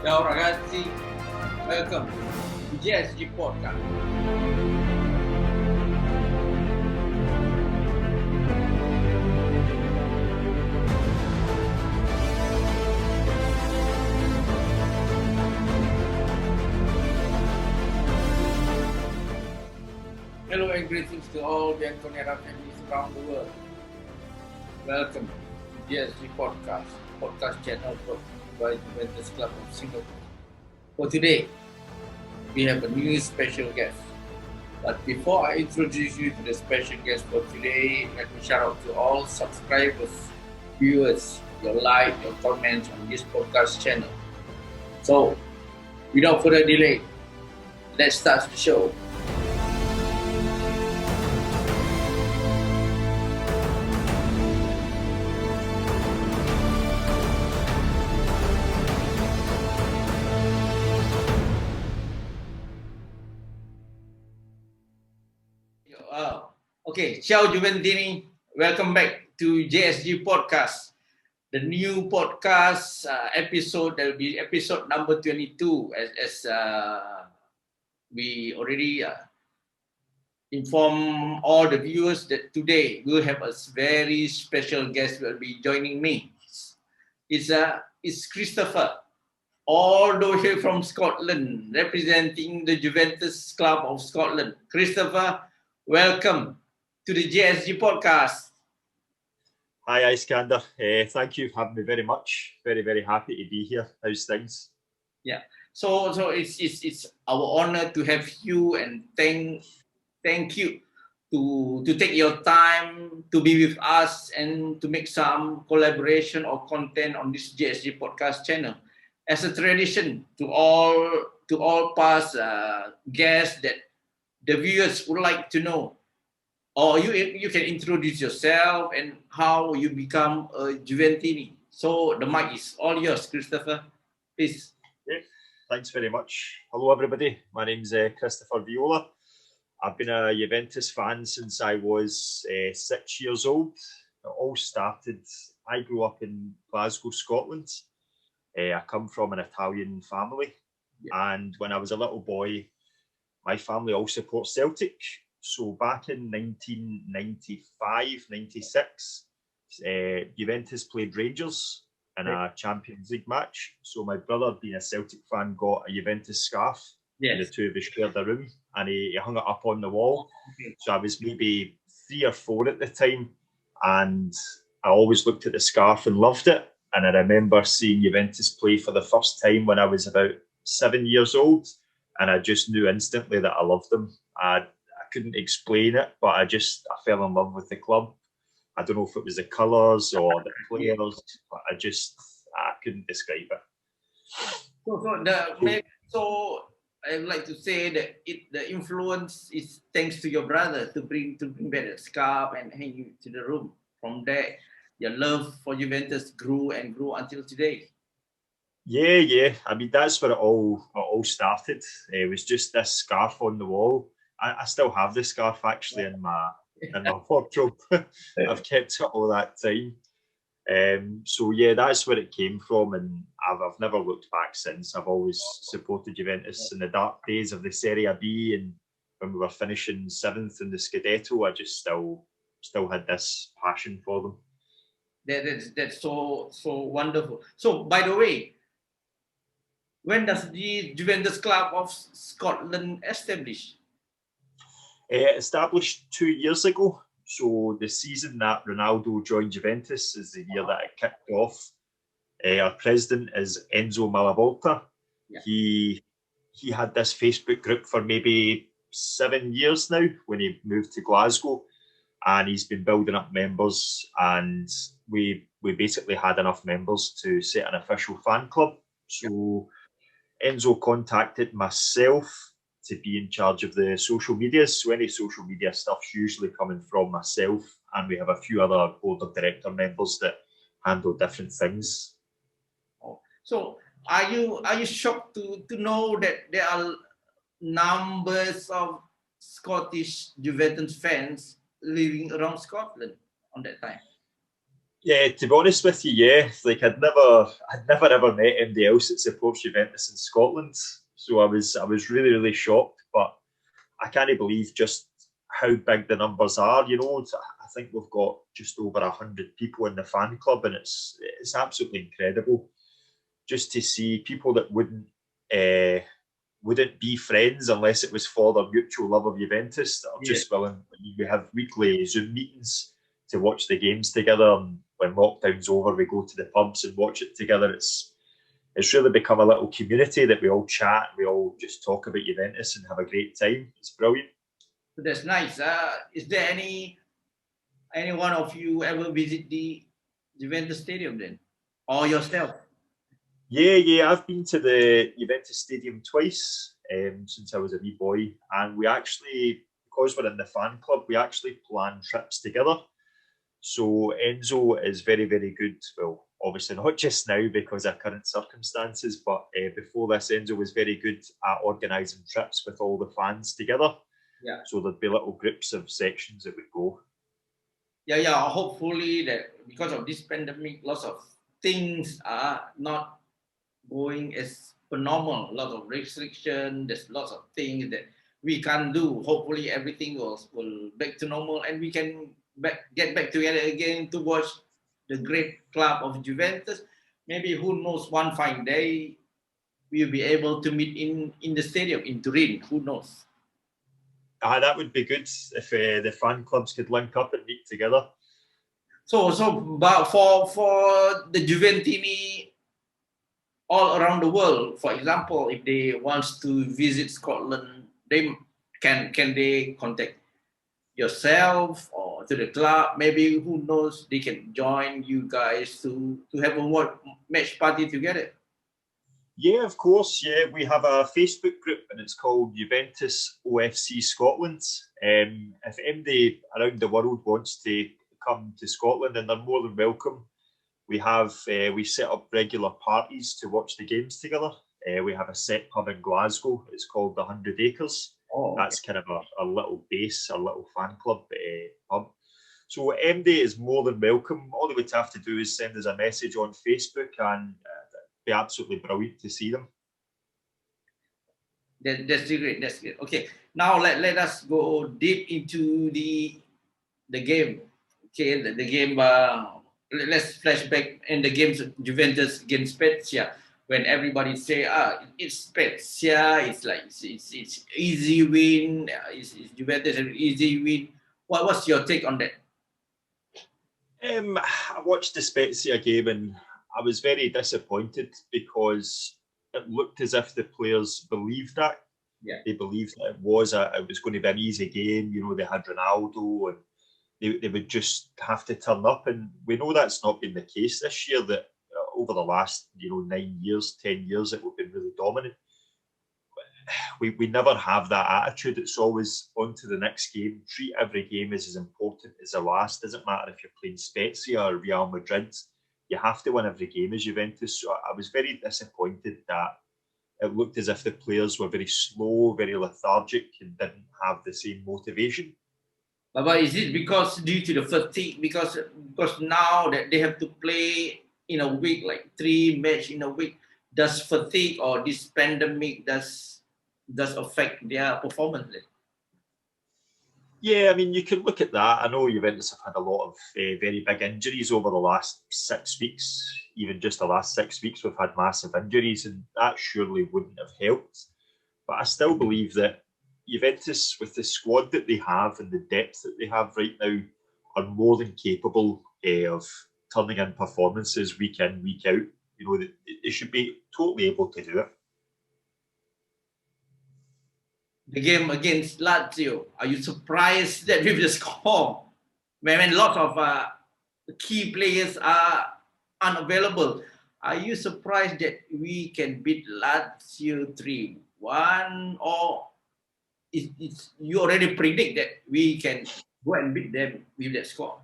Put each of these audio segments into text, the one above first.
Ciao ragazzi, welcome to JSG Podcast. Hello and greetings to all the Antonera families around the world. Welcome to JSG podcast channel brought to you by Juventus Club of Singapore. For today, we have a new special guest. But before I introduce you to the special guest for today, let me shout out to all subscribers, viewers, your like, your comments on this podcast channel. So, without further delay, let's start the show. Okay, ciao Juventini. Welcome back to JSG Podcast. The new podcast episode, that will be episode number 22, as we already inform all the viewers that today we'll have a very special guest will be joining me. It's Christopher, all the way from Scotland, representing the Juventus Club of Scotland. Christopher, welcome to the JSG Podcast. Hi, Iskander. Thank you for having me very much. Very, very happy to be here. How's things? Yeah. So it's our honor to have you, and thank you to take your time to be with us and to make some collaboration or content on this JSG Podcast channel. As a tradition to all past guests that the viewers would like to know, or you can introduce yourself and how you become a Juventini. So the mic is all yours, Christopher. Please. Yeah, thanks very much. Hello, everybody. My name's Christopher Viola. I've been a Juventus fan since I was 6 years old. It all started, I grew up in Glasgow, Scotland. I come from an Italian family. Yeah. And when I was a little boy, my family all supports Celtic. So back in 1995, 96, Juventus played Rangers in a Champions League match. So my brother, being a Celtic fan, got a Juventus scarf. Yes. And the two of us shared a room, and he hung it up on the wall. Okay. So I was maybe 3 or 4 at the time, and I always looked at the scarf and loved it. And I remember seeing Juventus play for the first time when I was about 7 years old, and I just knew instantly that I loved them. I couldn't explain it, but I fell in love with the club. I don't know if it was the colours or the players, but I couldn't describe it. So I would like to say that the influence is thanks to your brother to bring back the scarf and hang it to the room. From there, your love for Juventus grew and grew until today. Yeah. I mean, that's where it all started. It was just this scarf on the wall. I still have the scarf actually in my wardrobe. I've kept it all that time. So yeah, that's where it came from, and I've never looked back since. I've always supported Juventus in the dark days of the Serie B, and when we were finishing 7th in the Scudetto, I just still had this passion for them. That's so wonderful. So by the way, when does the Juventus Club of Scotland establish? Established 2 years ago. So the season that Ronaldo joined Juventus is the year that it kicked off. Our president is Enzo Malavolta. Yeah. He had this Facebook group for maybe 7 years now when he moved to Glasgow, and he's been building up members, and we basically had enough members to set an official fan club. So Enzo contacted myself to be in charge of the social media. So any social media stuff's usually coming from myself, and we have a few other board of director members that handle different things. Oh, so are you shocked to know that there are numbers of Scottish Juventus fans living around Scotland on that time? Yeah, to be honest with you, yeah, like I'd never ever met anybody else that supports Juventus in Scotland, so I was really really shocked. But I can't believe just how big the numbers are. You know, I think we've got just over 100 people in the fan club, and it's absolutely incredible just to see people that wouldn't be friends unless it was for their mutual love of Juventus that are Yeah. just willing. We have weekly Zoom meetings to watch the games together, and when lockdown's over, we go to the pubs and watch it together. It's really become a little community that we all chat, we all just talk about Juventus and have a great time. It's brilliant. So that's nice. Is there any one of you ever visit the Juventus Stadium then, or yourself? Yeah, I've been to the Juventus Stadium twice since I was a wee boy, and we actually, because we're in the fan club, we actually plan trips together. So Enzo is very, very good. Well, obviously not just now because of current circumstances, but before this, Enzo was very good at organising trips with all the fans together. Yeah. So there'd be little groups of sections that would go. Yeah. Hopefully that because of this pandemic, lots of things are not going as per normal. A lot of restriction. There's lots of things that we can't do. Hopefully everything will back to normal and we can get back together again to watch the great club of Juventus. Maybe who knows, one fine day we'll be able to meet in the stadium in Turin. Who knows? That would be good if the fan clubs could link up and meet together. But for the Juventini all around the world, for example, if they wants to visit Scotland, they can they contact yourself or to the club? Maybe who knows, they can join you guys to have a match party together. Yeah, of course. Yeah, we have a Facebook group and it's called Juventus OFC Scotland. If anybody around the world wants to come to Scotland, then they're more than welcome. We set up regular parties to watch the games together. We have a set pub in Glasgow. It's called the 100 Acres. Oh, okay. That's kind of a little base, a little fan club pub. So MD is more than welcome. All they would have to do is send us a message on Facebook, and be absolutely brilliant to see them. That's great. That's great. Okay, now let us go deep into the game. Okay, the game. Let's flashback in the games Juventus against Spezia when everybody say it's Spezia, it's like it's easy win, it's Juventus an easy win. What's your take on that? I watched the Spezia game and I was very disappointed because it looked as if the players believed that. Yeah. They believed that it was going to be an easy game. You know, they had Ronaldo and they would just have to turn up. And we know that's not been the case this year, that over the last, 9 years, 10 years, it would be really dominant. We never have that attitude. It's always on to the next game. Treat every game as important as the last. Doesn't matter if you're playing Spezia or Real Madrid. You have to win every game as Juventus. So I was very disappointed that it looked as if the players were very slow, very lethargic, and didn't have the same motivation. But is it because due to the fatigue? Because now that they have to play in a week, like 3 matches in a week, does fatigue or this pandemic does affect their performance? Yeah, I mean, you could look at that. I know Juventus have had a lot of very big injuries over the last 6 weeks. Even just the last 6 weeks, we've had massive injuries, and that surely wouldn't have helped. But I still believe that Juventus, with the squad that they have and the depth that they have right now, are more than capable of turning in performances week in, week out. They should be totally able to do it. The game against Lazio, are you surprised that with the score? When lots of key players are unavailable, are you surprised that we can beat Lazio 3-1, or you already predict that we can go and beat them with that score?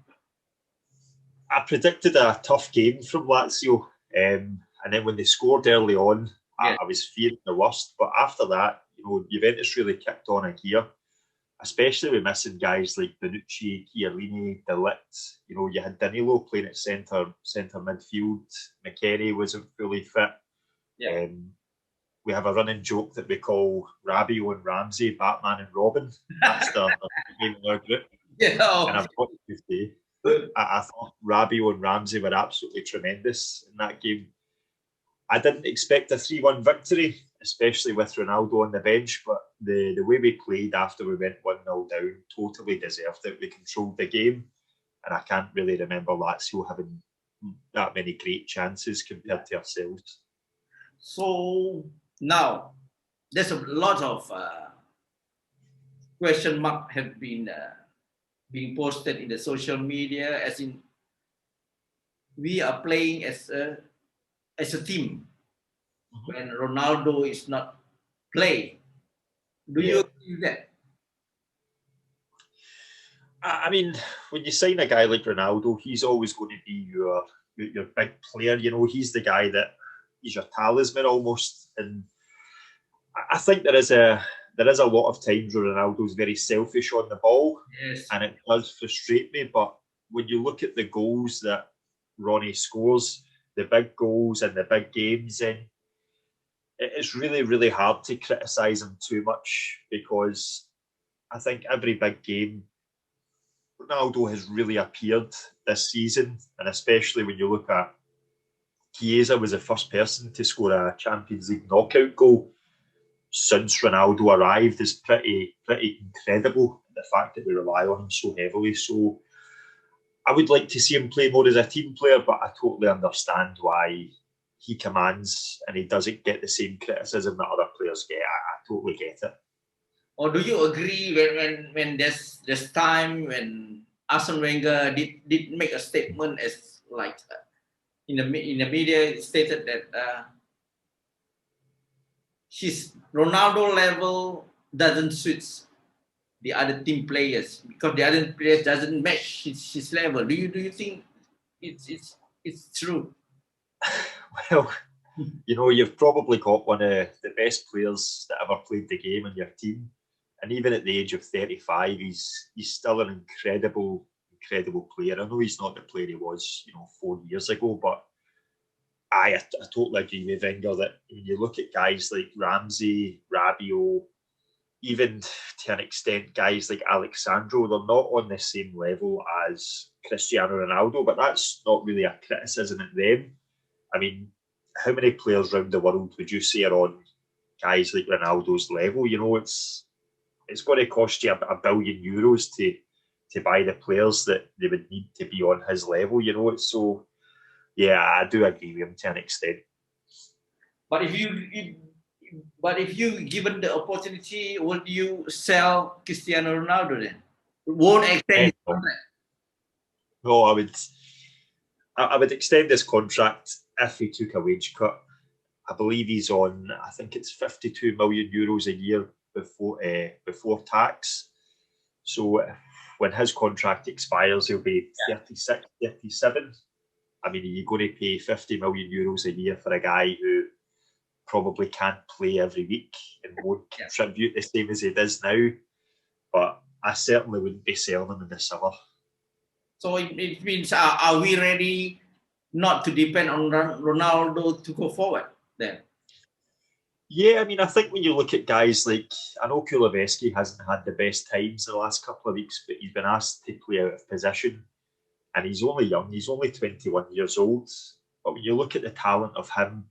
I predicted a tough game from Lazio, and then when they scored early on, I was fearing the worst. But after that, Juventus really kicked on a gear. especially with missing guys like Bonucci, Chiellini, De Ligt. You know, you had Danilo playing at centre midfield. McKennie wasn't fully fit. Yeah. We have a running joke that we call Rabiot and Ramsey, Batman and Robin. That's the name of our group. Yeah. And I've got to say, I thought Rabiot and Ramsey were absolutely tremendous in that game. I didn't expect a 3-1 victory, especially with Ronaldo on the bench, but the way we played after we went 1-0 down totally deserved it. We controlled the game, and I can't really remember Lazio having that many great chances compared to ourselves. So now there's a lot of question mark have been being posted in the social media, as in we are playing as a team when Ronaldo is not playing. Do you agree with that? I mean, when you sign a guy like Ronaldo, he's always going to be your big player. You know, he's the guy that he's your talisman almost. And I think there is a lot of times where Ronaldo's very selfish on the ball, Yes. and it does frustrate me. But when you look at the goals that Ronnie scores, the big goals and the big games, then it's really, really hard to criticise him too much, because I think every big game Ronaldo has really appeared this season, and especially when you look at Chiesa was the first person to score a Champions League knockout goal since Ronaldo arrived is pretty incredible. The fact that we rely on him so heavily. So I would like to see him play more as a team player, but I totally understand why he commands and he doesn't get the same criticism that other players get. I totally get it. Or do you agree when there's time when Arsene Wenger did make a statement, as like in the media stated that his Ronaldo level doesn't suit the other team players because the other players doesn't match his level. Do you think it's true? Well, you know, you've probably got one of the best players that ever played the game in your team, and even at the age of 35, he's still an incredible player. I know he's not the player he was, 4 years ago, but I totally agree with Wenger that when you look at guys like Ramsey, Rabiot, even to an extent guys like Alexandro, they're not on the same level as Cristiano Ronaldo, but that's not really a criticism at them. I mean, how many players around the world would you say are on guys like Ronaldo's level? You know, it's going to cost you €1 billion to buy the players that they would need to be on his level. You know, it's so. Yeah, I do agree with him to an extent. But if you given the opportunity, would you sell Cristiano Ronaldo then? Won't extend his contract? No, I would extend his contract if he took a wage cut. I believe he's on, I think it's €52 million a year before tax. So when his contract expires, he'll be 36, 37. I mean, are you going to pay €50 million a year for a guy who probably can't play every week and won't contribute the same as he does now? But I certainly wouldn't be selling him in the summer. So it means, are we ready not to depend on Ronaldo to go forward then? Yeah, I mean, I think when you look at guys like, I know Kuleveski hasn't had the best times the last couple of weeks, but he's been asked to play out of position. And he's only young, he's only 21 years old. But when you look at the talent of him,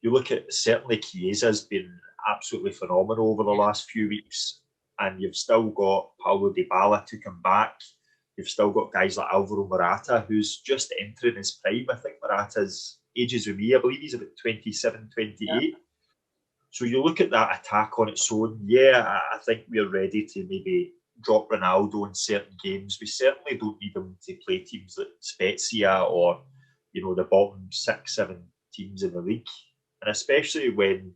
you look at certainly Chiesa's been absolutely phenomenal over the last few weeks. And you've still got Paulo Dybala to come back. You've still got guys like Alvaro Morata, who's just entering his prime. I think Morata's ages with me. I believe he's about 27, 28. Yeah. So you look at that attack on its own. Yeah, I think we're ready to maybe drop Ronaldo in certain games. We certainly don't need him to play teams like Spezia or, the bottom 6, 7 teams in the league. And especially when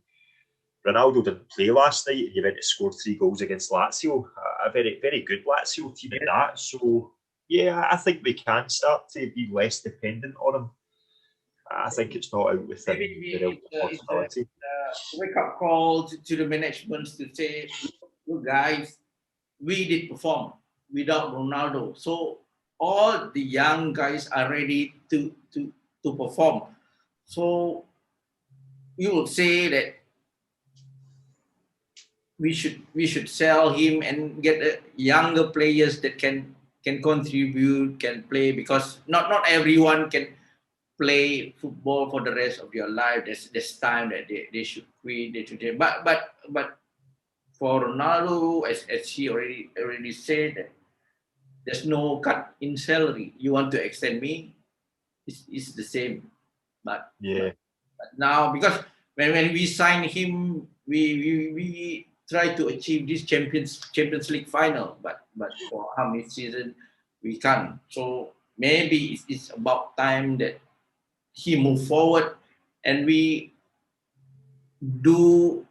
Ronaldo didn't play last night and Juventus scored 3 goals against Lazio, a very, very good Lazio team at that. So, yeah, I think we can start to be less dependent on him. I think it's not out within the realm of possibility. Wake-up call to the management to say, look guys, we did perform without Ronaldo. So all the young guys are ready to perform. So you would say that we should sell him and get younger players that can contribute, can play, because not everyone can play football for the rest of your life. There's time that they should quit, they should, but for Ronaldo, as he already said, that there's no cut in salary. You want to extend me, it's the same. But, Yeah, but now, because when we sign him, we try to achieve this Champions League final, but for how many season we can't. So maybe it's about time that he move forward and we do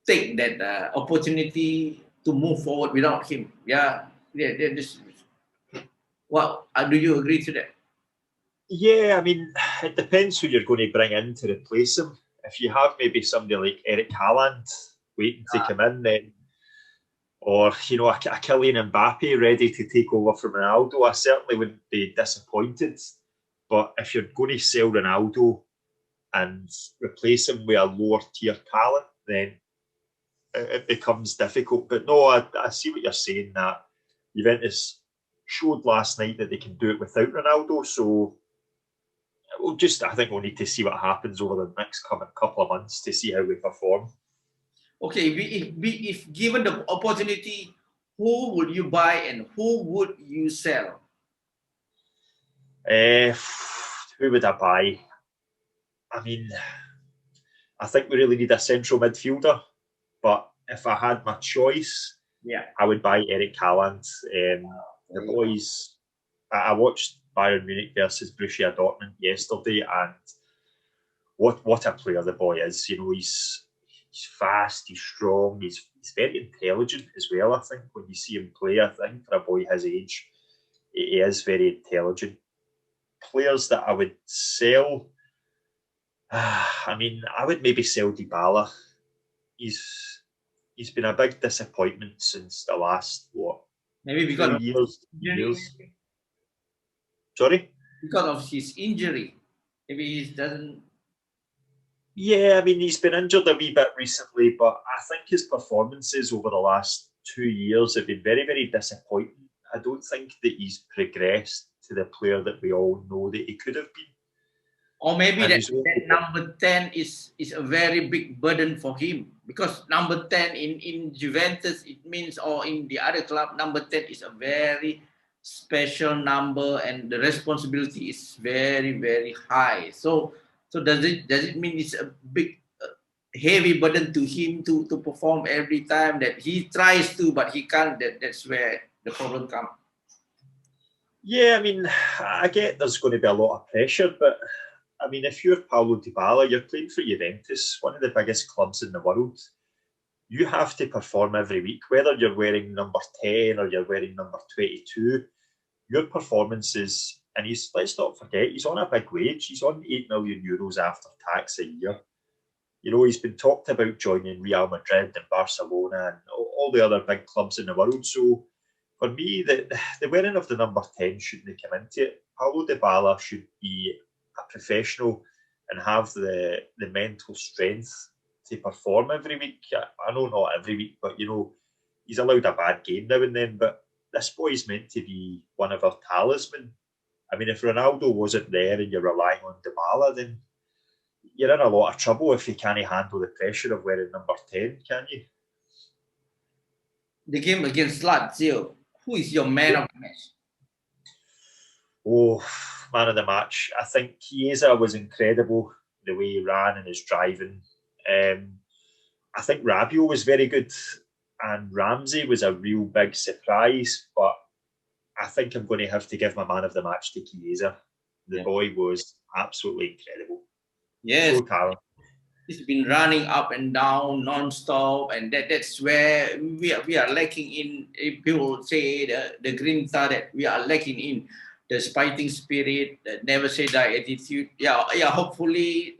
take that opportunity to move forward without him. Yeah. This, well, do you agree to that? yeah. I mean, it depends who you're going to bring in to replace him. If you have maybe somebody like Eric Haaland waiting to come in, then, or a Kylian Mbappe ready to take over from Ronaldo, I certainly wouldn't be disappointed. But if you're going to sell Ronaldo and replace him with a lower tier talent, then it becomes difficult. But no, I see what you're saying, that Juventus showed last night that they can do it without Ronaldo. So I think we'll need to see what happens over the next coming couple of months to see how we perform. Okay, if given the opportunity, who would you buy and who would you sell? Who would I buy? I mean, I think we really need a central midfielder. But if I had my choice, Yeah, I would buy Eric Haaland. The boys, I watched Bayern Munich versus Borussia Dortmund yesterday, and what a player the boy is. He's fast, he's strong, he's very intelligent as well. I think when you see him play, I think for a boy his age, he is very intelligent. Players that I would sell, I mean, I would maybe sell Dybala. He's been a big disappointment since the last maybe 2 years. injury, Sorry. because of his injury, maybe he doesn't. Yeah, I mean, he's been injured a wee bit recently, but I think his performances over the last 2 years have been very, very disappointing. I don't think that he's progressed to the player that we all know that he could have been. Or maybe And that, he's only that number 10 is a very big burden for him, because number 10 in Juventus, it means, or in the other club, number 10 is a very special number and the responsibility is very, very high. So does it mean it's a big heavy burden to him to perform every time that he tries to, but he can't? That's where the problem comes. Yeah, I mean, I get there's going to be a lot of pressure, but I mean, if you're Paulo Dybala, you're playing for Juventus, one of the biggest clubs in the world. You have to perform every week, whether you're wearing number 10 or you're wearing number 22. Your performances, and let's not forget, he's on a big wage. He's on €8 million after tax a year. He's been talked about joining Real Madrid and Barcelona and all the other big clubs in the world. So for me, the wearing of the number 10 shouldn't come into it. Paulo Dybala should be a professional and have the mental strength to perform every week. I know not every week, but he's allowed a bad game now and then. But this boy's meant to be one of our talisman. I mean, if Ronaldo wasn't there and you're relying on Dybala, then you're in a lot of trouble if you can't handle the pressure of wearing number 10, can you? The game against Lazio, who is your man of the match? Oh, man of the match. I think Chiesa was incredible, the way he ran and his driving. I think Rabiot was very good, and Ramsey was a real big surprise, but I think I'm going to have to give my man of the match to Chiesa. The boy was absolutely incredible. Yes. So talented. He's been running up and down non-stop, and that's where we are lacking in. If people say the grinta that we are lacking in, the fighting spirit, the never say die attitude. Yeah. Hopefully,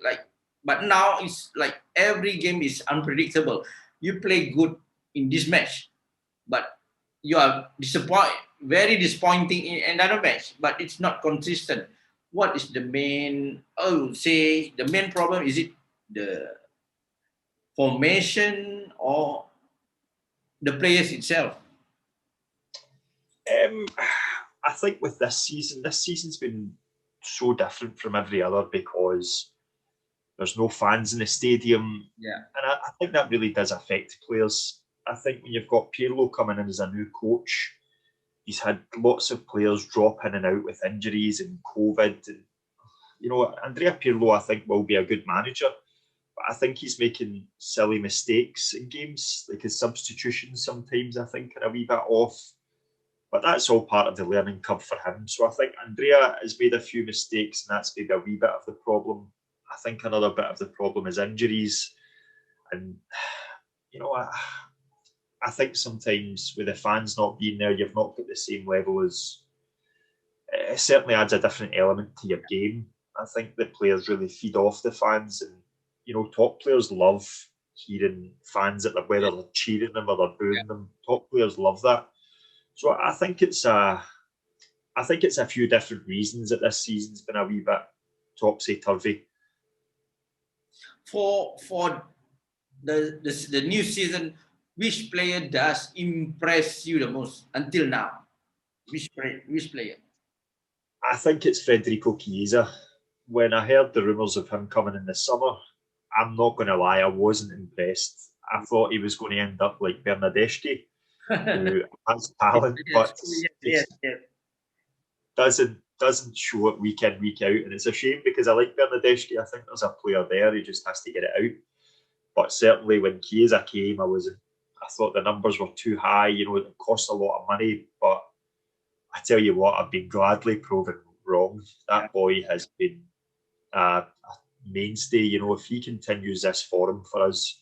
but now it's like every game is unpredictable. You play good in this match, but you are very disappointing in another match, but it's not consistent. What is the main? I would say the main problem is it the formation or the players itself? Um, I think with this season's been so different from every other because there's no fans in the stadium, Yeah, and I think that really does affect players. I think when you've got Pirlo coming in as a new coach, he's had lots of players drop in and out with injuries and COVID. And, Andrea Pirlo, I think, will be a good manager, but I think he's making silly mistakes in games, like his substitutions sometimes, I think, are a wee bit off. But that's all part of the learning curve for him. So I think Andrea has made a few mistakes, and that's maybe a wee bit of the problem. I think another bit of the problem is injuries. And, I think sometimes with the fans not being there, you've not got the same level as. It certainly adds a different element to your game. I think the players really feed off the fans, and top players love hearing fans at whether they're cheering them or they're booing them. Top players love that. So I think it's a few different reasons that this season's been a wee bit topsy turvy. for the new season, which player does impress you the most until now? Which player? I think it's Federico Chiesa. When I heard the rumours of him coming in the summer, I'm not going to lie, I wasn't impressed. I thought he was going to end up like Bernadeschi, who has talent, but Yes, yes. doesn't show it week in, week out. And it's a shame because I like Bernadeschi. I think there's a player there, he just has to get it out. But certainly when Chiesa came, I thought the numbers were too high. It cost a lot of money. But I tell you what, I've been gladly proven wrong. That boy has been a mainstay. If he continues this form for us,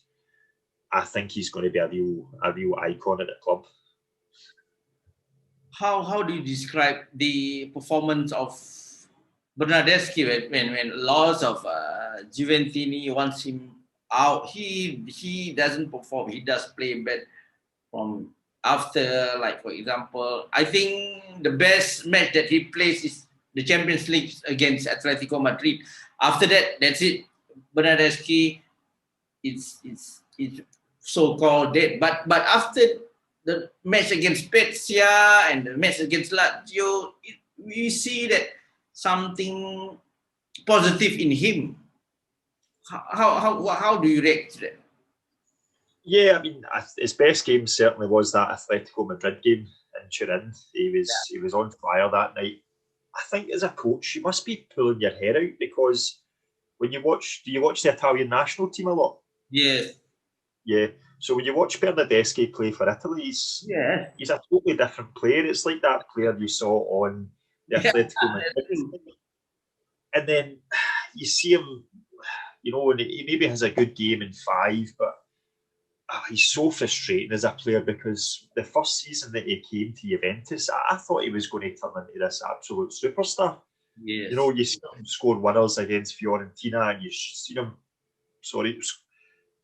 I think he's going to be a real icon at the club. How do you describe the performance of Bernardeschi when loss of Juventini wants him out? He doesn't perform. He does play bad from after, like for example, I think the best match that he plays is the Champions League against Atletico Madrid. After that, that's it. Bernardeschi, it's so called dead. But after the match against Spezia and the match against Lazio, we see that something positive in him. How do you react to that? Yeah, I mean, his best game certainly was that Atletico Madrid game in Turin. He was on fire that night. I think as a coach, you must be pulling your hair out because when do you watch the Italian national team a lot? Yes. Yeah. So when you watch Bernardeschi play for Italy, he's a totally different player. It's like that player you saw on the Atletico Madrid. And then you see him, and he maybe has a good game in 5, but he's so frustrating as a player because the first season that he came to Juventus, I thought he was going to turn into this absolute superstar. Yes. You see him score winners against Fiorentina, and you see him,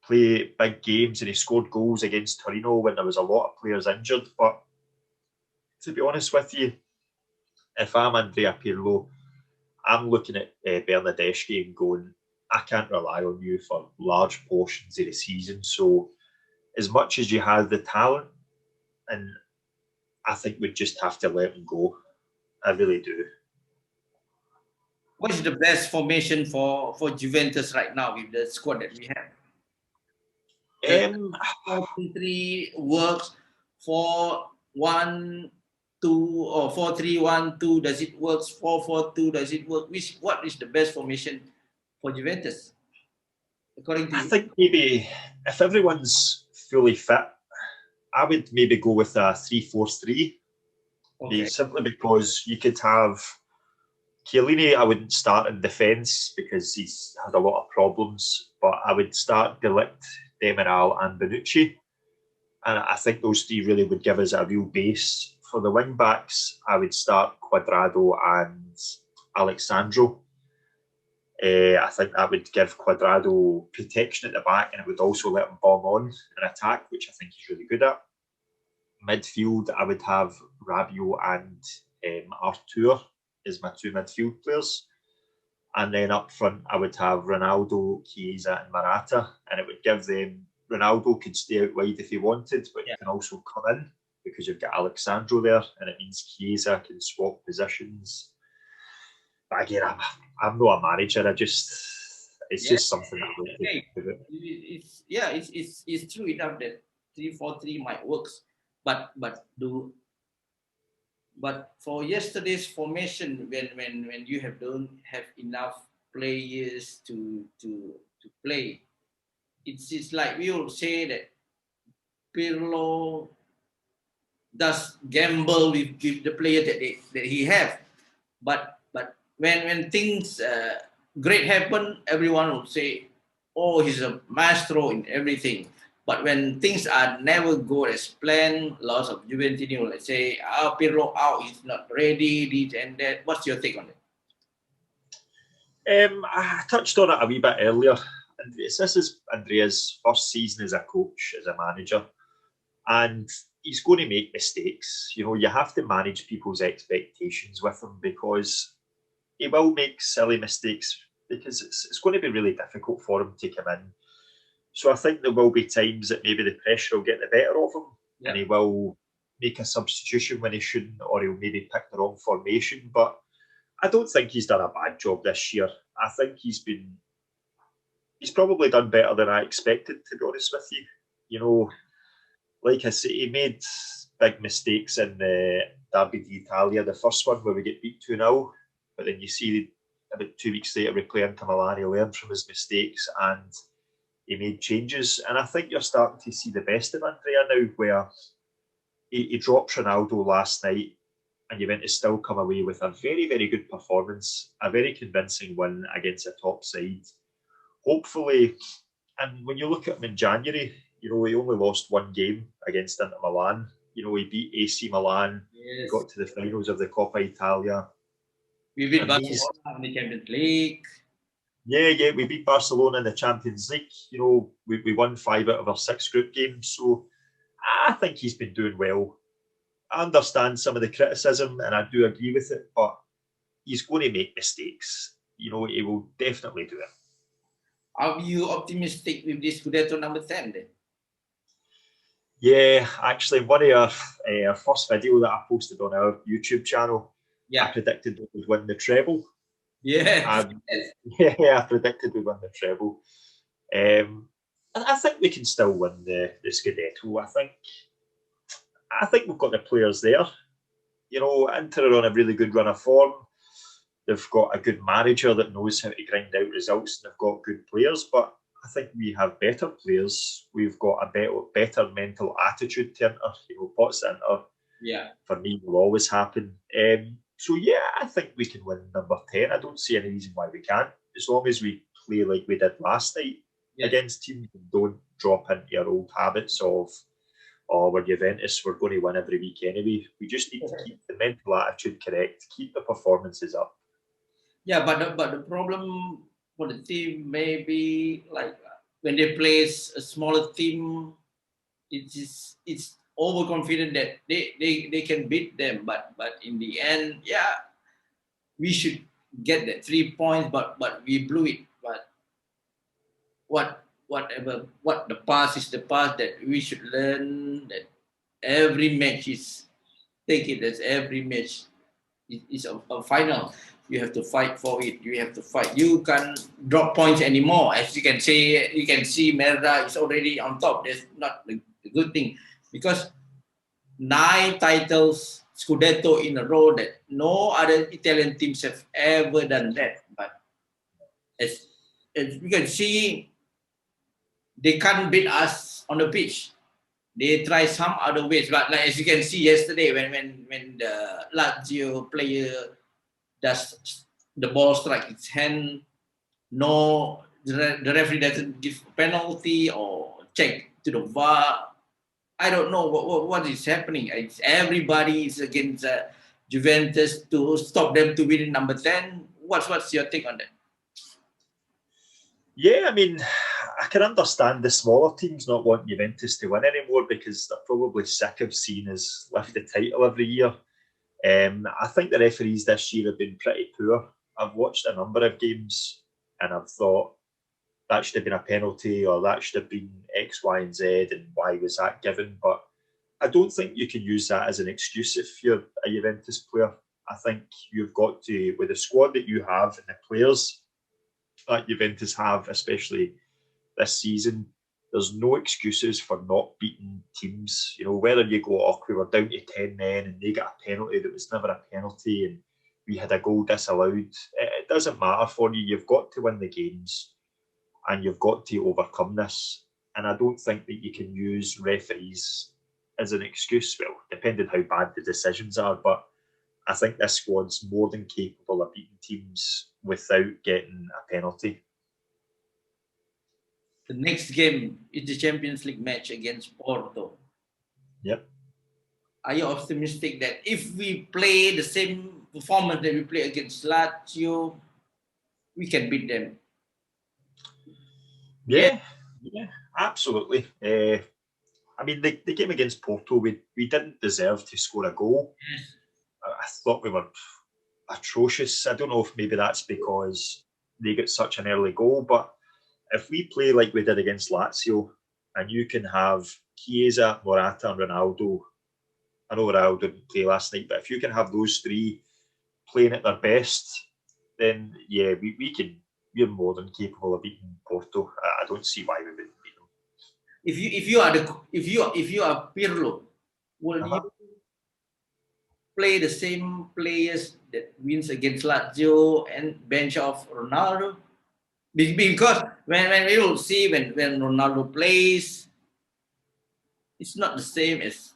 play big games, and he scored goals against Torino when there was a lot of players injured. But to be honest with you, if I'm Andrea Pirlo, I'm looking at Bernardeschi and going, I can't rely on you for large portions of the season. So as much as you have the talent, and I think we just have to let him go. I really do. What is the best formation for Juventus right now with the squad that we have? The Um, 4-3 works. 4-1-2 or 4-3-1-2. Does it work? 4-4-2. Does it work? What is the best formation for Juventus according to I you? think maybe if everyone's fully fit, I would maybe go with a 3-4-3. Okay. Simply because you could have Chiellini, I wouldn't start in defence because he's had a lot of problems, but I would start De Ligt, Demiral and Bonucci. And I think those 3 really would give us a real base. For the wing backs, I would start Cuadrado and Alexandro. I think that would give Cuadrado protection at the back, and it would also let him bomb on and attack, which I think he's really good at. Midfield, I would have Rabiot and Artur as my two midfield players. And then up front, I would have Ronaldo, Chiesa, and Morata, and it would give them. Ronaldo could stay out wide if he wanted, but he can also come in because you've got Alexandro there, and it means Chiesa can swap positions. But again, I'm not a manager. It's just something that I like to do. It's true enough that 3-4-3 might works, but for yesterday's formation, when you don't have enough players to play, it's like we will say that Pirlo does gamble with the player that he have, but when things great happen, everyone will say, oh, he's a maestro in everything. But when things are never go as planned, lots of Juventus will say, Pirlo out, he's not ready, this and that. What's your take on it? I touched on it a wee bit earlier. This is Andrea's first season as a coach, as a manager, and he's going to make mistakes. You know, you have to manage people's expectations with him because he will make silly mistakes because it's going to be really difficult for him to come in. So I think there will be times that maybe the pressure will get the better of him and he will make a substitution when he shouldn't, or he'll maybe pick the wrong formation. But I don't think he's done a bad job this year. I think he's probably done better than I expected, to be honest with you. You know, like I say, he made big mistakes in the Derby d'Italia, the first one where we get beat 2-0. But then you see about 2 weeks later we play into Milan, he learned from his mistakes and he made changes. And I think you're starting to see the best of Andrea now, where he dropped Ronaldo last night and Juventus still come away with a very, very good performance, a very convincing win against a top side. Hopefully, and when you look at him in January, you know, he only lost one game against Inter Milan. You know, he beat AC Milan, he got to the finals of the Coppa Italia. We beat Barcelona in the Champions League. Yeah, we beat Barcelona in the Champions League. You know, we won 5 out of our 6 group games. So I think he's been doing well. I understand some of the criticism and I do agree with it, but he's going to make mistakes. You know, he will definitely do it. Are you optimistic with this Scudetto number 10 then? Yeah, actually, one of our first video that I posted on our YouTube channel, I predicted we would win the treble. Yeah, I predicted we'd win the treble. I think we can still win the Scudetto. I think we've got the players there. You know, Inter are on a really good run of form. They've got a good manager that knows how to grind out results, and they've got good players. But I think we have better players. We've got a better mental attitude to Inter. You know, Pots Inter, for me, will always happen. So, yeah, I think we can win number 10. I don't see any reason why we can't, as long as we play like we did last night against teams and don't drop into your old habits of, we're Juventus, we're going to win every week anyway. We just need to keep the mental attitude correct, keep the performances up. Yeah, but the problem for the team may be like when they play a smaller team, it's overconfident that they can beat them. But in the end, we should get that 3 points, but we blew it. But what the past is the past, that we should learn that every match is, take it as every match is a final. You have to fight for it. You have to fight. You can't drop points anymore. As you can see Merda is already on top. That's not a good thing, because 9 titles Scudetto in a row that no other Italian teams have ever done that. But as you can see, they can't beat us on the pitch. They try some other ways, but like as you can see yesterday, when the Lazio player does the ball strike its hand, no, the referee doesn't give a penalty or check to the VAR. I don't know what is happening. Everybody is against Juventus to stop them to win number 10. What's your take on that? Yeah, I mean, can understand the smaller teams not wanting Juventus to win anymore because they're probably sick of seeing us lift the title every year. I think the referees this year have been pretty poor. I've watched a number of games and I've thought that should have been a penalty or that should have been X, Y, and Z, and why was that given? But I don't think you can use that as an excuse if you're a Juventus player. I think you've got to, with the squad that you have and the players that Juventus have, especially this season, there's no excuses for not beating teams. You know, whether you go, oh, we were down to 10 men and they got a penalty that was never a penalty and we had a goal disallowed. It doesn't matter for you. You've got to win the games and you've got to overcome this. And I don't think that you can use referees as an excuse. Well, depending how bad the decisions are, but I think this squad's more than capable of beating teams without getting a penalty. The next game is the Champions League match against Porto. Yep. Are you optimistic that if we play the same performance that we play against Lazio, we can beat them? Yeah, absolutely. I mean, the game against Porto, we didn't deserve to score a goal. Yes. I thought we were atrocious. I don't know if maybe that's because they get such an early goal, but if we play like we did against Lazio and you can have Chiesa, Morata and Ronaldo, I know Ronaldo didn't play last night, but if you can have those three playing at their best, then yeah, we're more than capable of beating Porto. I don't see why we wouldn't beat them. If you are Pirlo, will you play the same players that wins against Lazio and bench off Ronaldo? Because when we will see when Ronaldo plays, it's not the same as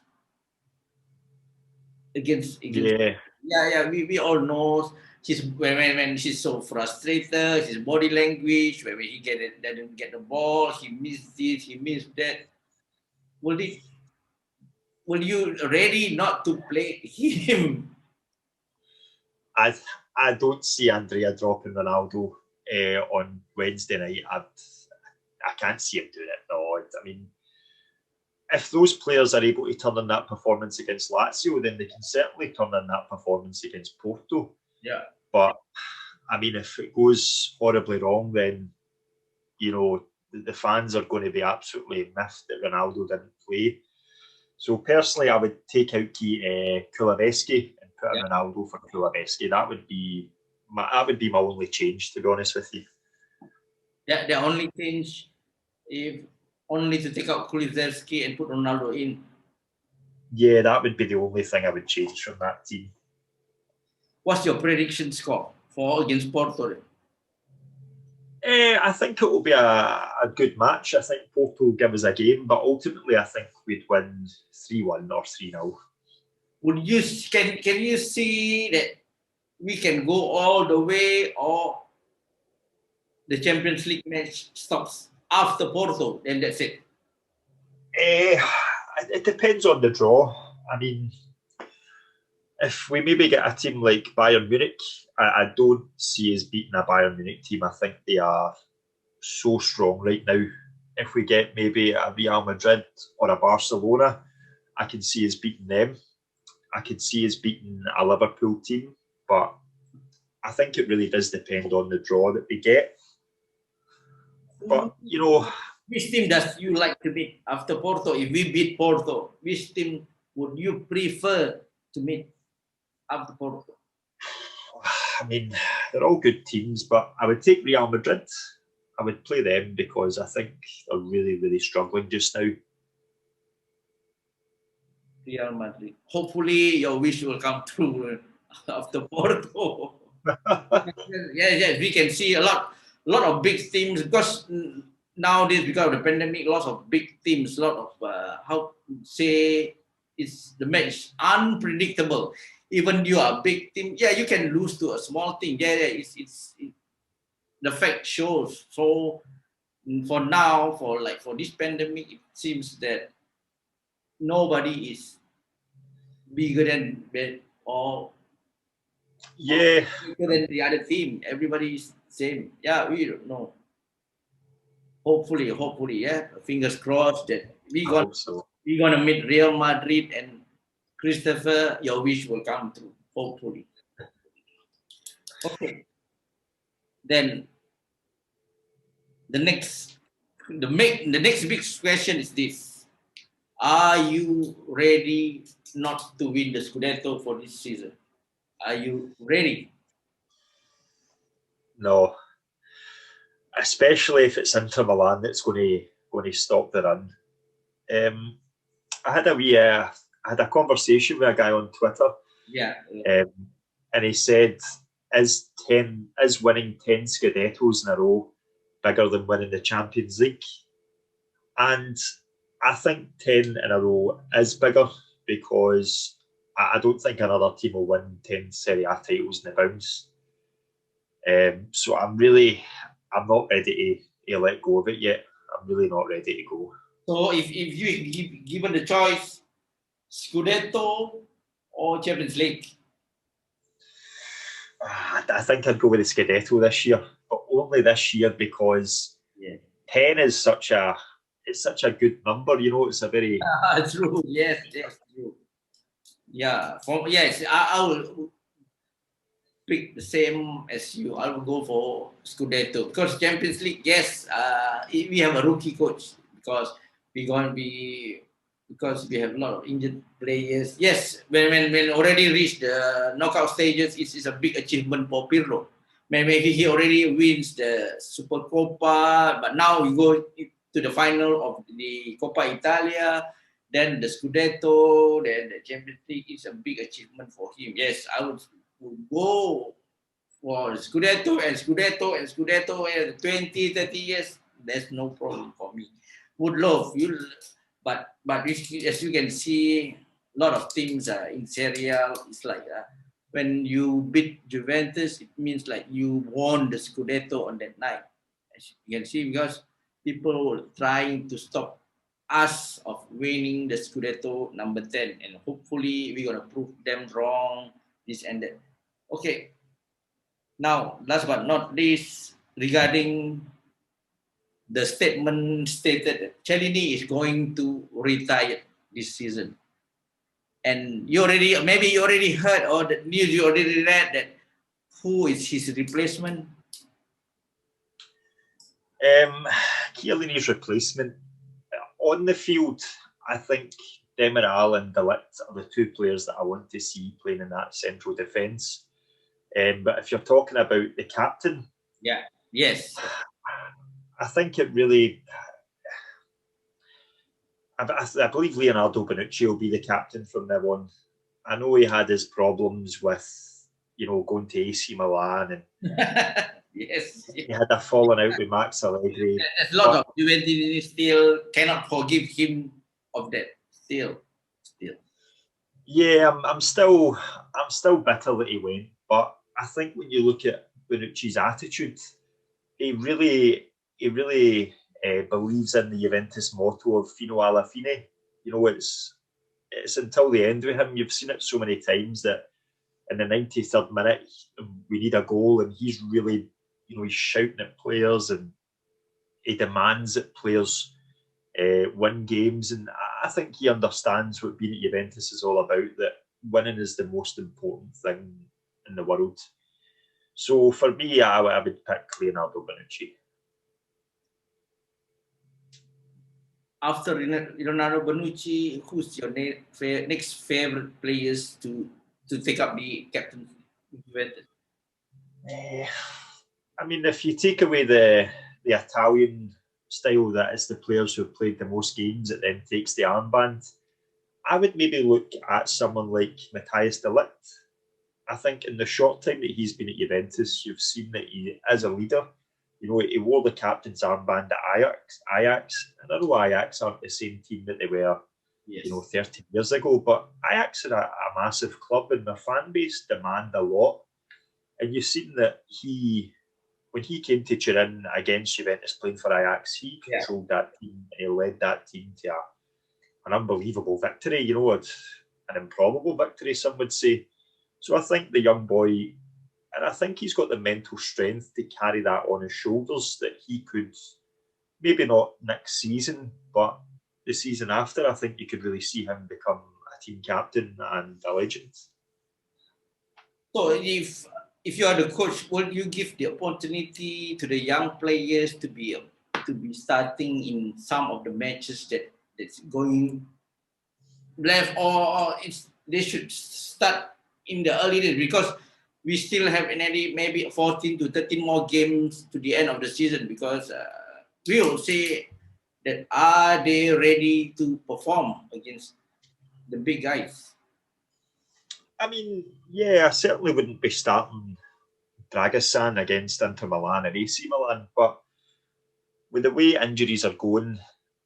against we all know she's when she's so frustrated, his body language, when he doesn't get the ball, he missed this, he missed that. Will you ready not to play him? I don't see Andrea dropping Ronaldo on Wednesday night. I can't see him doing it. No, I mean, if those players are able to turn in that performance against Lazio, then they can certainly turn in that performance against Porto. Yeah. But I mean, if it goes horribly wrong, then you know the fans are going to be absolutely miffed that Ronaldo didn't play. So personally, I would take out Kulusevski and put in Ronaldo for Kulusevski. That would be my only change, to be honest with you. Yeah, the only change if only to take out Kulusevski and put Ronaldo in. Yeah, that would be the only thing I would change from that team. What's your prediction score for against Porto? I think it will be a good match. I think Porto will give us a game, but ultimately I think we'd win 3-1 or 3-0. Can you see that we can go all the way, or the Champions League match stops after Porto, then that's it? It depends on the draw. I mean, if we maybe get a team like Bayern Munich, I don't see us beating a Bayern Munich team. I think they are so strong right now. If we get maybe a Real Madrid or a Barcelona, I can see us beating them. I could see us beating a Liverpool team, but I think it really does depend on the draw that we get. But, you know... Which team does you like to meet after Porto? If we beat Porto, which team would you prefer to meet after Porto? I mean, they're all good teams, but I would take Real Madrid. I would play them because I think they're really, really struggling just now. Real Madrid. Hopefully, your wish will come true after Porto. yes, we can see a lot of big teams because nowadays, because of the pandemic, lots of big teams, lot of how to say it's the match unpredictable. Even you are a big team, you can lose to a small team. It's the fact shows. So for now, for this pandemic, it seems that nobody is bigger than or bigger than the other team. Everybody is same. Yeah, we don't know. hopefully, yeah. Fingers crossed that I hope so. we're gonna meet Real Madrid, and Christopher, your wish will come true. Hopefully. Okay. Then the next the next big question is this. Are you ready not to win the Scudetto for this season? Are you ready? No, especially if it's Inter Milan that's going to stop the run. Um, I had I had a conversation with a guy on Twitter, Yeah. and he said, is winning 10 Scudettos in a row bigger than winning the Champions League?" And I think 10 in a row is bigger because I don't think another team will win 10 Serie A titles in the bounce. So I'm not ready to let go of it yet. I'm really not ready to go. So if you given the choice, Scudetto or Champions League? I think I'd go with the Scudetto this year, but only this year because Yeah. 10 is such a good number. You know, it's a very True. Yes. True. Yeah. Yes, I will pick the same as you. I will go for Scudetto because Champions League. Yes, we have a rookie coach because we're going to be because we have a lot of injured players. Yes, when already reached the knockout stages, it's a big achievement for Pirlo. Maybe he already wins the Super Copa, but now we go to the final of the Coppa Italia, then the Scudetto, then the Champions League. It's a big achievement for him. Yes, I would go for Scudetto and 20, 30 years. There's no problem for me. Would love you, but as you can see, a lot of things in Serie A. It's like when you beat Juventus, it means like you won the Scudetto on that night. As you can see, because people were trying to stop us of winning the Scudetto number 10, and hopefully we're gonna prove them wrong. This and that. Okay. Now, last but not least, regarding the statement stated that Cellini is going to retire this season. And maybe you already heard, or the news you already read, that who is his replacement? Chiellini's replacement on the field. I think Demiral and Delict are the two players that I want to see playing in that central defence. But if you're talking about the captain, Yeah. Yes. I think it really. I believe Leonardo Bonucci will be the captain from now on. I know he had his problems with, going to AC Milan, and Yes. he had a falling out with Max Allegri. There's a lot of Juventus still cannot forgive him of that. Still. Yeah, I'm still bitter that he went, but I think when you look at Bonucci's attitude, he really believes in the Juventus motto of "Fino alla fine." It's until the end with him. You've seen it so many times that in the 93rd minute we need a goal, and he's really, he's shouting at players, and he demands that players win games. And I think he understands what being at Juventus is all about, that winning is the most important thing in the world. So for me, I would pick Leonardo Bonucci. After Leonardo Bonucci, who's your next favorite players to take up the captain Juventus? I mean, if you take away the Italian style, that is the players who have played the most games that then takes the armband, I would maybe look at someone like Matthias de Ligt. I think in the short time that he's been at Juventus, you've seen that he is a leader. He wore the captain's armband at Ajax, and I know Ajax aren't the same team that they were, Yes. 30 years ago, but Ajax are a massive club, and their fan base demand a lot. And you've seen that when he came to Turin against Juventus playing for Ajax, he controlled that team, and he led that team to an unbelievable victory, an improbable victory, some would say. So I think the young boy, and I think he's got the mental strength to carry that on his shoulders, that he could maybe not next season, but the season after, I think you could really see him become a team captain and a legend. So if you are the coach, will you give the opportunity to the young players to be starting in some of the matches that's going left, or they should start in the early days, because we still have maybe 14 to 13 more games to the end of the season, because we will say that are they ready to perform against the big guys? I mean, yeah, I certainly wouldn't be starting Dragosan against Inter Milan and AC Milan, but with the way injuries are going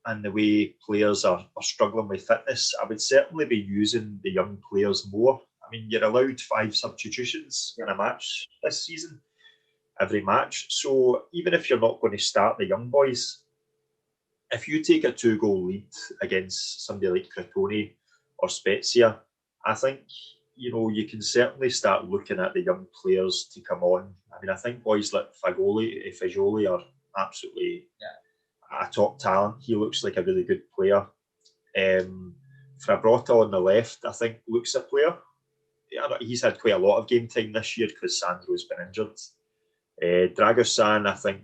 and the way players are struggling with fitness, I would certainly be using the young players more. I mean, you're allowed 5 substitutions in a match this season, every match. So even if you're not going to start the young boys, if you take a 2-goal lead against somebody like Crotone or Spezia, I think you can certainly start looking at the young players to come on. I mean, I think boys like Fagioli are absolutely a top talent. He looks like a really good player. Frabrota on the left, I think, looks a player. He's had quite a lot of game time this year because Sandro's been injured. Dragosan, I think,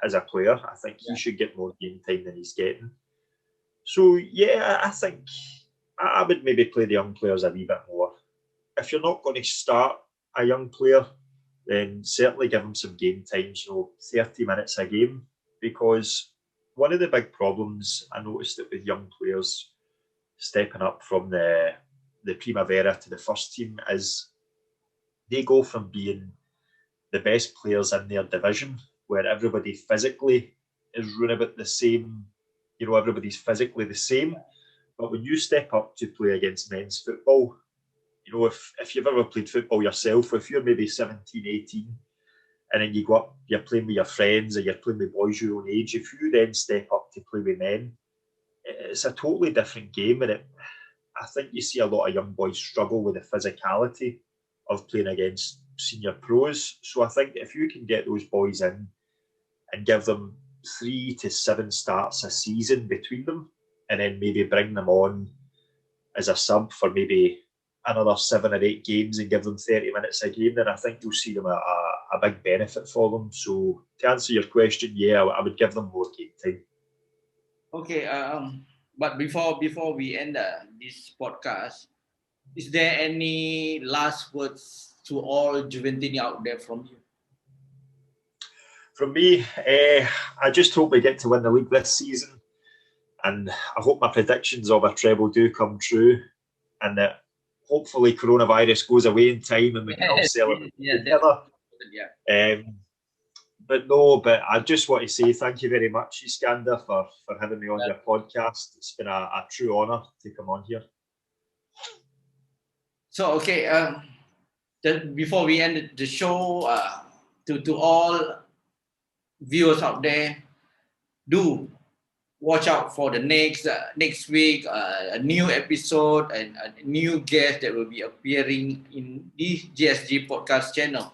as a player, I think he should get more game time than he's getting. So, yeah, I think I would maybe play the young players a wee bit more. If you're not going to start a young player, then certainly give them some game time, 30 minutes a game, because one of the big problems I noticed that with young players stepping up from the Primavera to the first team is they go from being the best players in their division, where everybody physically is running about the same, everybody's physically the same. But when you step up to play against men's football, if you've ever played football yourself, if you're maybe 17, 18, and then you go up, you're playing with your friends or you're playing with boys your own age, if you then step up to play with men, it's a totally different game. And I think you see a lot of young boys struggle with the physicality of playing against senior pros. So I think if you can get those boys in and give them 3 to 7 starts a season between them, and then maybe bring them on as a sub for maybe another 7 or 8 games and give them 30 minutes a game, then I think you'll see them a big benefit for them. So to answer your question, yeah, I would give them more game time. Okay, but before we end this podcast, is there any last words to all Juventini out there from you? From me, I just hope we get to win the league this season, and I hope my predictions of a treble do come true, and that hopefully coronavirus goes away in time and we can all celebrate together. But I just want to say thank you very much, Iskander, for having me on your podcast. It's been a true honour to come on here. So, okay, before we end the show, to all viewers out there, do watch out for the next week, a new episode and a new guest that will be appearing in the JSG podcast channel.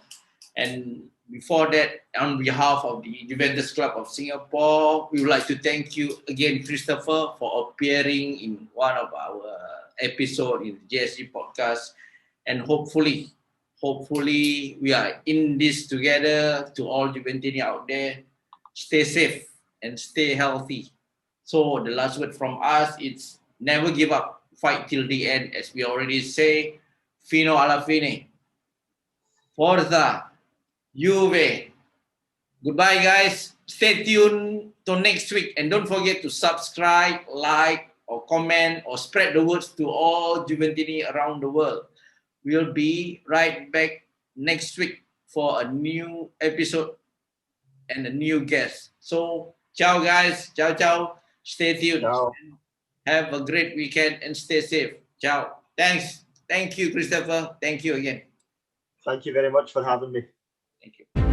And before that, on behalf of the Juventus Club of Singapore, we would like to thank you again, Christopher, for appearing in one of our episodes in the JSG podcast. And hopefully we are in this together. To all Juventini out there, stay safe and stay healthy. So the last word from us is never give up, fight till the end. As we already say, fino alla fine. Forza, Juve. Goodbye, guys. Stay tuned till next week. And don't forget to subscribe, like, or comment, or spread the words to all Juventini around the world. We'll be right back next week for a new episode and a new guest. So, ciao, guys. Ciao, ciao. Stay tuned. Ciao. Have a great weekend and stay safe. Ciao. Thanks. Thank you, Christopher. Thank you again. Thank you very much for having me. Thank you.